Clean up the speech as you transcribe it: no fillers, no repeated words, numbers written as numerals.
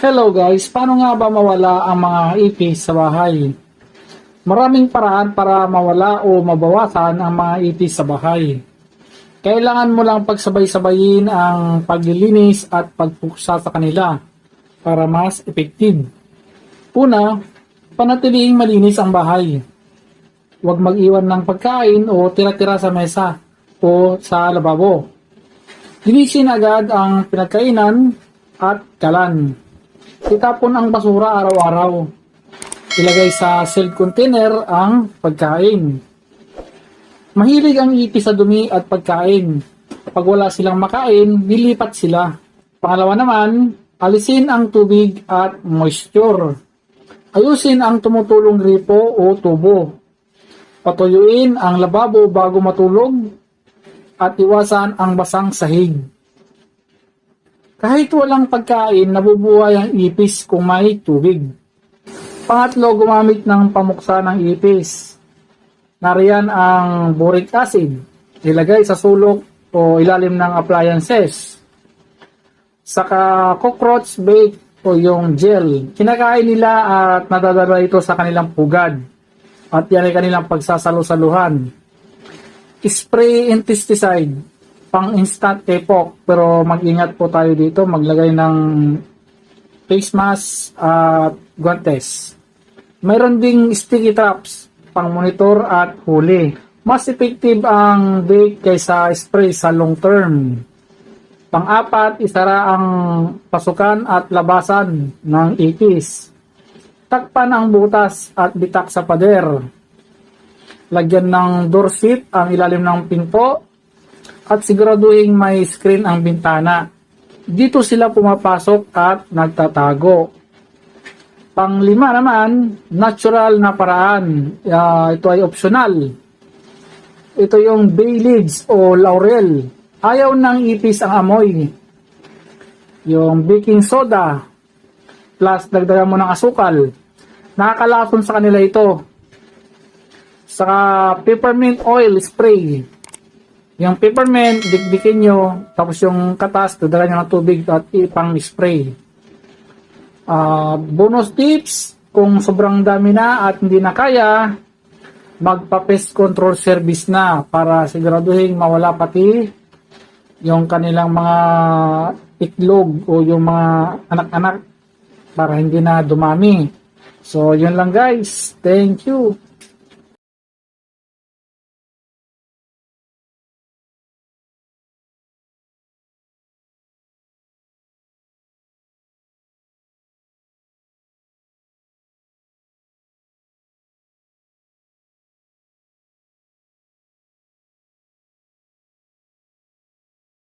Hello guys, paano nga ba mawala ang mga ipis sa bahay? Maraming paraan para mawala o mabawasan ang mga ipis sa bahay. Kailangan mo lang pagsabay-sabayin ang paglilinis at pagpuksa sa kanila para mas effective. Una, panatiling malinis ang bahay. Huwag mag-iwan ng pagkain o tira-tira sa mesa o sa lababo. Linisin agad ang pinagkainan at kalan. Itapon ang basura araw-araw. Ilagay sa sealed container ang pagkain. Mahilig ang ipis sa dumi at pagkain. Pag wala silang makain, lilipat sila. Pangalawa naman, alisin ang tubig at moisture. Ayusin ang tumutulong gripo o tubo. Patuyuin ang lababo bago matulog at iwasan ang basang sahig. Kahit walang pagkain, nabubuhay ang ipis kung may tubig. Pangatlo, gumamit ng pamuksa ng ipis. Nariyan ang boric acid. Ilagay sa sulok o ilalim ng appliances. Saka cockroach bait o yung gel. Kinakain nila at nadadala ito sa kanilang pugad. At yan ay kanilang pagsasalo-saluhan. Spray insecticide. Pang instant epoch, pero mag-ingat po tayo dito, maglagay ng face mask at guantes. Mayroon ding sticky traps, pang monitor at huli. Mas effective ang bait kaysa spray sa long term. Pang-apat, isara ang pasukan at labasan ng ipis. Takpan ang butas at bitak sa pader. Lagyan ng door seat ang ilalim ng pinto at siguraduhin may screen ang bintana. Dito sila pumapasok at nagtatago. Panglima naman, natural na paraan. Ito ay optional. Ito yung bay leaves o laurel. Ayaw ng ipis ang amoy. Yung baking soda plus dagdagan mo ng asukal. Nakakalason sa kanila ito. Saka peppermint oil spray. Yung peppermint, dikdikin nyo, tapos yung katas, dadalan nyo ng tubig at ipang spray. Bonus tips, kung sobrang dami na at hindi na kaya, magpa-pest control service na para siguraduhin mawala pati yung kanilang mga itlog o yung mga anak-anak para hindi na dumami. So, yun lang guys. Thank you.